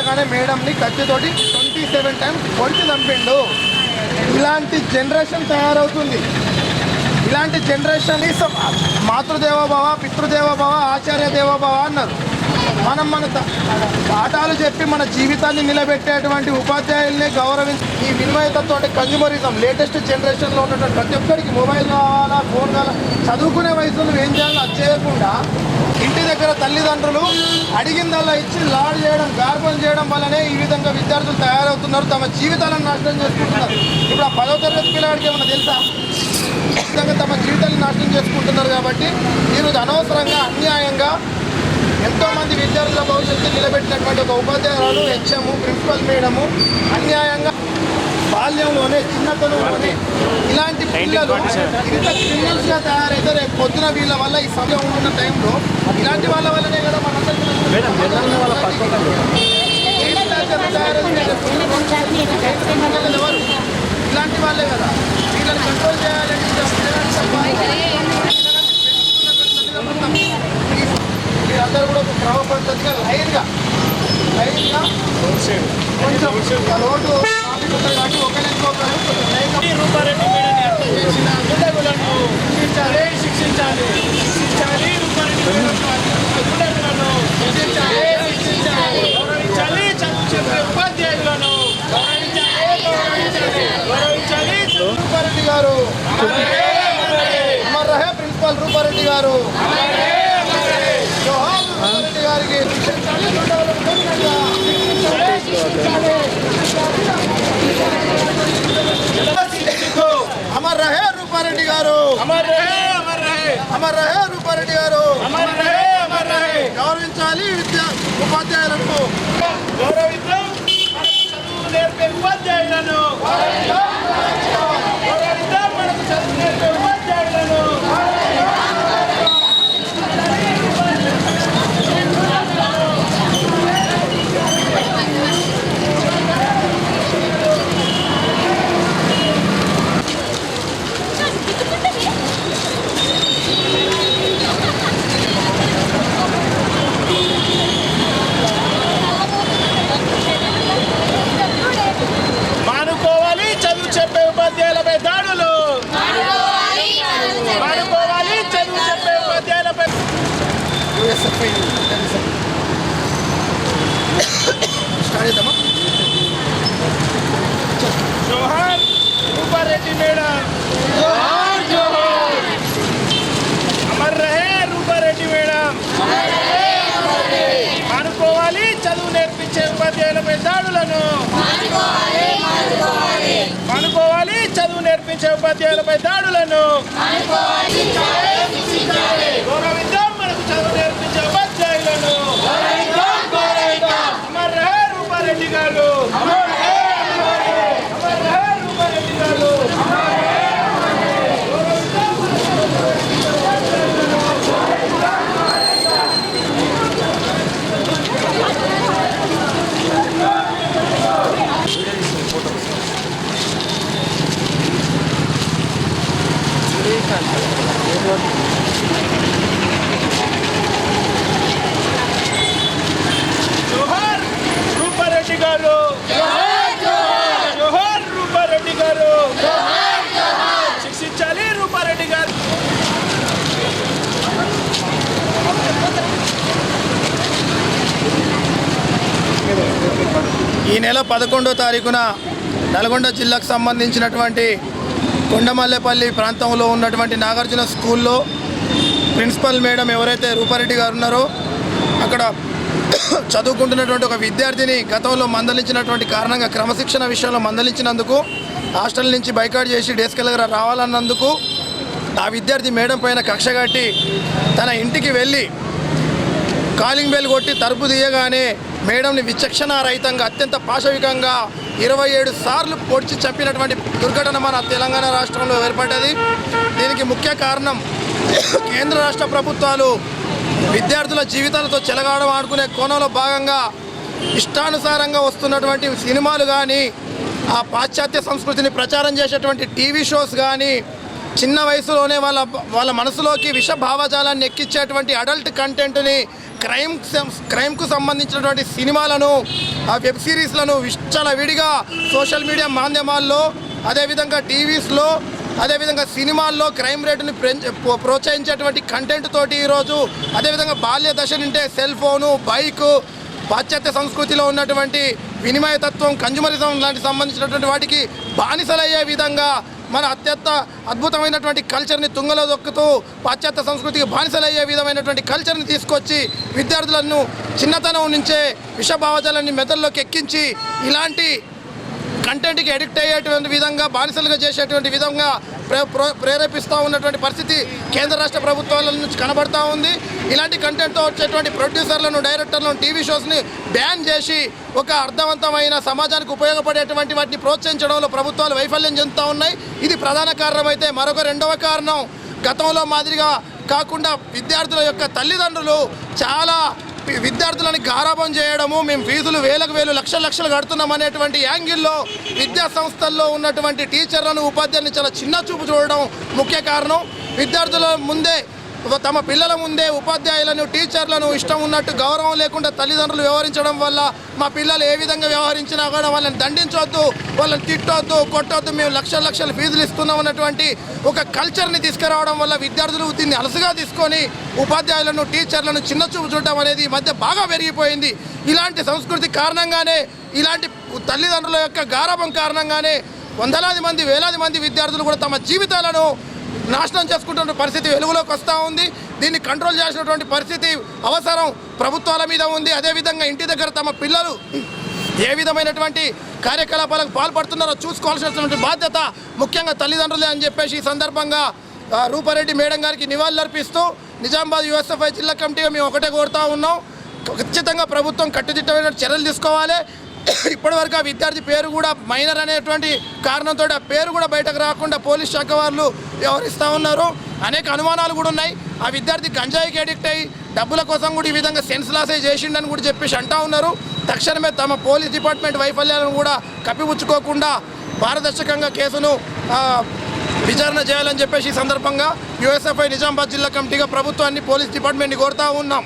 ఉండగానే మేడంని కత్తితోటి 27 times కొడిచి చంపిండు. ఇలాంటి జనరేషన్ తయారవుతుంది. ఇలాంటి జనరేషన్ మాతృదేవోభవ, పితృదేవోభవ, ఆచార్య దేవోభవ అన్నారు. మనం మన పాఠాలు చెప్పి మన జీవితాన్ని నిలబెట్టేటువంటి ఉపాధ్యాయుల్ని గౌరవించి ఈ వినిమయతతో కన్జ్యూమరిజం లేటెస్ట్ జనరేషన్లో ఉన్నటువంటి ప్రతి ఒక్కరికి మొబైల్ కావాలా, ఫోన్ కావాలా, చదువుకునే వయసులో ఏం చేయాలో అది చేయకుండా ఇంటి దగ్గర తల్లిదండ్రులు అడిగిందల్లా ఇచ్చి లాడ్ చేయడం, గార్బం చేయడం వల్లనే ఈ విధంగా విద్యార్థులు తయారవుతున్నారు, తమ జీవితాలను నాశనం చేసుకుంటున్నారు. ఇప్పుడు ఆ 10వ తరగతి పిల్లవాడికి ఏమన్నా తెలుసా? ఖచ్చితంగా తమ జీవితాన్ని నాశనం చేసుకుంటున్నారు. కాబట్టి ఈరోజు అనవసరంగా అన్యాయంగా ఎంతోమంది విద్యార్థుల భవిష్యత్తు నిలబెట్టినటువంటి ఒక ఉపాధ్యాయురాలు, హెచ్ఎం, ప్రిన్సిపల్ మేడము అన్యాయంగా బాల్యంలోనే, చిన్నతనంలోనే ఇలాంటి పిల్లలు ఇంత క్రిమినల్స్గా తయారైతే రేపు పొద్దున వీళ్ళ వల్ల ఈ సమయం ఉన్న టైంలో ఇలాంటి వాళ్ళ వల్లనే కదా మనందరికీ ఎవరు ఇలాంటి వాళ్ళే కదా. వీళ్ళని కంట్రోల్ చేయాలంటే మీరందరూ కూడా ఒక క్రమ పద్ధతిగా లైన్గా కొంచెం రోడ్డు కాబట్టి ఒకరికొకరు రూపారెడ్డి మేడని అర్థం చేసిన దుండగులను శిక్షించాలి. రూపారెడ్డి దుండగులను గౌరవించాలి. చదువు చెప్పే ఉపాధ్యాయులను గౌరవించాలి. రూపారెడ్డి గారు అమర్ రహే. ప్రిన్సిపల్ రూపారెడ్డి గారు జోహార్. రూపారెడ్డి గారికి శిక్షించాలి. అమర్ రహే రూపారెడ్డి గారు. అమర్ రహే, అమర్ రహే, అమర్ రహే రూపారెడ్డి గారు. అమర్ రహే, అమర్ రహే. గౌరవించాలి ఉపాధ్యాయులను. గౌరవిద్దాం చదువు నేర్పే ఉపాధ్యాయులను. గౌరవిద్దాం మనకు చదువు నేర్పే ఉపాధ్యాయులను. మానుకోవాలి చదువు చెప్పే ఉపాధ్యాయులపై దాడులు. మానుకోవాలి చదువు చెప్పే ఉపాధ్యాయులపై. జోహార్ రూపారెడ్డి మేడం. అమర్ రహే రూపారెడ్డి మేడం. మానుకోవాలి చదువు నేర్పించే ఉపాధ్యాయులపై దాడులను. మానుకోవాలి చదువు నేర్పించే ఉపాధ్యాయులపై దాడులను. గౌరవిద్దాం మనకు చదువు నేర్పించే ఉపాధ్యాయులను. అమర్ రహే రూపారెడ్డి గారు. అమర్ రహే రూపారెడ్డి గారు. జోహార్ రూపారెడ్డి గారు. జోహార్ రూపారెడ్డి గారు. శిక్షించాలి రూపారెడ్డి గారు. ఈ నెల 11వ తారీఖున నల్గొండ జిల్లాకు సంబంధించినటువంటి కొండమల్లేపల్లి ప్రాంతంలో ఉన్నటువంటి నాగార్జున స్కూల్లో ప్రిన్సిపల్ మేడం ఎవరైతే రూపారెడ్డి గారు ఉన్నారో అక్కడ చదువుకుంటున్నటువంటి ఒక విద్యార్థిని గతంలో మందలించినటువంటి కారణంగా క్రమశిక్షణ విషయంలో మందలించినందుకు హాస్టల్ నుంచి బైకాట్ చేసి డేస్కెళ్ళగా రావాలన్నందుకు ఆ విద్యార్థి మేడం పైన కక్ష కట్టి తన ఇంటికి వెళ్ళి కాలింగ్ బెల్ కొట్టి తలుపు తీయగానే మేడంని విచక్షణారహితంగా అత్యంత పాశవికంగా 27 సార్లు పొడిచి చంపినటువంటి దుర్ఘటన మన తెలంగాణ రాష్ట్రంలో ఏర్పడ్డది. దీనికి ముఖ్య కారణం కేంద్ర రాష్ట్ర ప్రభుత్వాలు విద్యార్థుల జీవితాలతో చెలగాడం ఆడుకునే కోణంలో భాగంగా ఇష్టానుసారంగా వస్తున్నటువంటి సినిమాలు కానీ, ఆ పాశ్చాత్య సంస్కృతిని ప్రచారం చేసేటువంటి టీవీ షోస్ కానీ, చిన్న వయసులోనే వాళ్ళ మనసులోకి విష భావజాలాన్ని ఎక్కించేటువంటి అడల్ట్ కంటెంట్ని క్రైమ్కు సంబంధించినటువంటి సినిమాలను వెబ్ సిరీస్లను విడిగా సోషల్ మీడియా మాధ్యమాల్లో అదేవిధంగా టీవీస్లో అదేవిధంగా సినిమాల్లో క్రైమ్ రేటుని ప్రోత్సహించేటువంటి కంటెంట్ తోటి ఈరోజు అదేవిధంగా బాల్య దశ నుండే సెల్ ఫోను బైకు పాశ్చాత్య సంస్కృతిలో ఉన్నటువంటి వినిమయతత్వం కన్జ్యూమరిజం లాంటి సంబంధించినటువంటి వాటికి బానిసలయ్యే విధంగా మన అద్భుతమైనటువంటి కల్చర్ని తుంగలో దొక్కుతూ పాశ్చాత్య సంస్కృతికి బానిసలయ్యే విధమైనటువంటి కల్చర్ని తీసుకొచ్చి విద్యార్థులను చిన్నతనం నుంచే విషభావజాలని మెదడులోకి ఎక్కించి ఇలాంటి కంటెంట్కి అడిక్ట్ అయ్యేటువంటి విధంగా బానిసలుగా చేసేటువంటి విధంగా ప్రేరేపిస్తూ ఉన్నటువంటి పరిస్థితి కేంద్ర రాష్ట్ర ప్రభుత్వాల నుంచి కనబడతా ఉంది. ఇలాంటి కంటెంట్తో వచ్చేటువంటి ప్రొడ్యూసర్లను డైరెక్టర్లను టీవీ షోస్ని బ్యాన్ చేసి ఒక అర్థవంతమైన సమాజానికి ఉపయోగపడేటువంటి వాటిని ప్రోత్సహించడంలో ప్రభుత్వాలు వైఫల్యం చెందుతూ ఉన్నాయి. ఇది ప్రధాన కారణం. అయితే మరొక రెండవ కారణం, గతంలో మాదిరిగా కాకుండా విద్యార్థుల యొక్క తల్లిదండ్రులు చాలా విద్యార్థులని గారాబం చేయడము, మేము ఫీజులు వేలకు లక్షలు కడుతున్నాం అనేటువంటి యాంగిల్లో విద్యా సంస్థల్లో ఉన్నటువంటి టీచర్లను ఉపాధ్యాయులను చాలా చిన్న చూపు చూడడం ముఖ్య కారణం. విద్యార్థుల ముందే తమ పిల్లల ముందే ఉపాధ్యాయులను టీచర్లను ఇష్టం ఉన్నట్టు గౌరవం లేకుండా తల్లిదండ్రులు వ్యవహరించడం వల్ల మా పిల్లలు ఏ విధంగా వ్యవహరించినా కూడా వాళ్ళని దండించవద్దు, వాళ్ళని తిట్టొద్దు, కొట్టొద్దు, మేము లక్షల ఫీజులు ఇస్తున్నాం అన్నటువంటి ఒక కల్చర్ని తీసుకురావడం వల్ల విద్యార్థులు దీన్ని అలసుగా తీసుకొని ఉపాధ్యాయులను టీచర్లను చిన్న చూపు చూడడం అనేది ఈ మధ్య బాగా పెరిగిపోయింది. ఇలాంటి సంస్కృతి కారణంగానే, ఇలాంటి తల్లిదండ్రుల యొక్క గారాబం కారణంగానే వందలాది మంది వేలాది మంది విద్యార్థులు కూడా తమ జీవితాలను నాశనం చేసుకుంటున్న పరిస్థితి వెలుగులోకి వస్తూ ఉంది. దీన్ని కంట్రోల్ చేసినటువంటి పరిస్థితి అవసరం ప్రభుత్వాల మీద ఉంది. అదేవిధంగా ఇంటి దగ్గర తమ పిల్లలు ఏ విధమైనటువంటి కార్యకలాపాలకు పాల్పడుతున్నారో చూసుకోవాల్సినటువంటి బాధ్యత ముఖ్యంగా తల్లిదండ్రులే అని చెప్పేసి ఈ సందర్భంగా రూపారెడ్డి మేడం గారికి నివాళులర్పిస్తూ నిజామాబాద్ యూఎస్ఎఫ్ఐ జిల్లా కమిటీగా మేము ఒకటే కోరుతూ ఉన్నాం. ఖచ్చితంగా ప్రభుత్వం కట్టుదిట్టమైన చర్యలు తీసుకోవాలి. ఇప్పటివరకు ఆ విద్యార్థి పేరు కూడా మైనర్ అనేటువంటి కారణంతో ఆ పేరు కూడా బయటకు రాకుండా పోలీస్ శాఖ వాళ్ళు వ్యవహరిస్తూ ఉన్నారు. అనేక అనుమానాలు కూడా ఉన్నాయి. ఆ విద్యార్థి గంజాయికి అడిక్ట్ అయ్యి డబ్బుల కోసం కూడా ఈ విధంగా సెన్స్ లాసే చేసిండని కూడా చెప్పేసి అంటూ ఉన్నారు. తక్షణమే తమ పోలీస్ డిపార్ట్మెంట్ వైఫల్యాలను కూడా కప్పిపుచ్చుకోకుండా పారదర్శకంగా కేసును విచారణ చేయాలని చెప్పేసి ఈ సందర్భంగా యూఎస్ఎఫ్ఐ నిజామాబాద్ జిల్లా కమిటీగా ప్రభుత్వాన్ని పోలీస్ డిపార్ట్మెంట్ని కోరుతూ ఉన్నాం.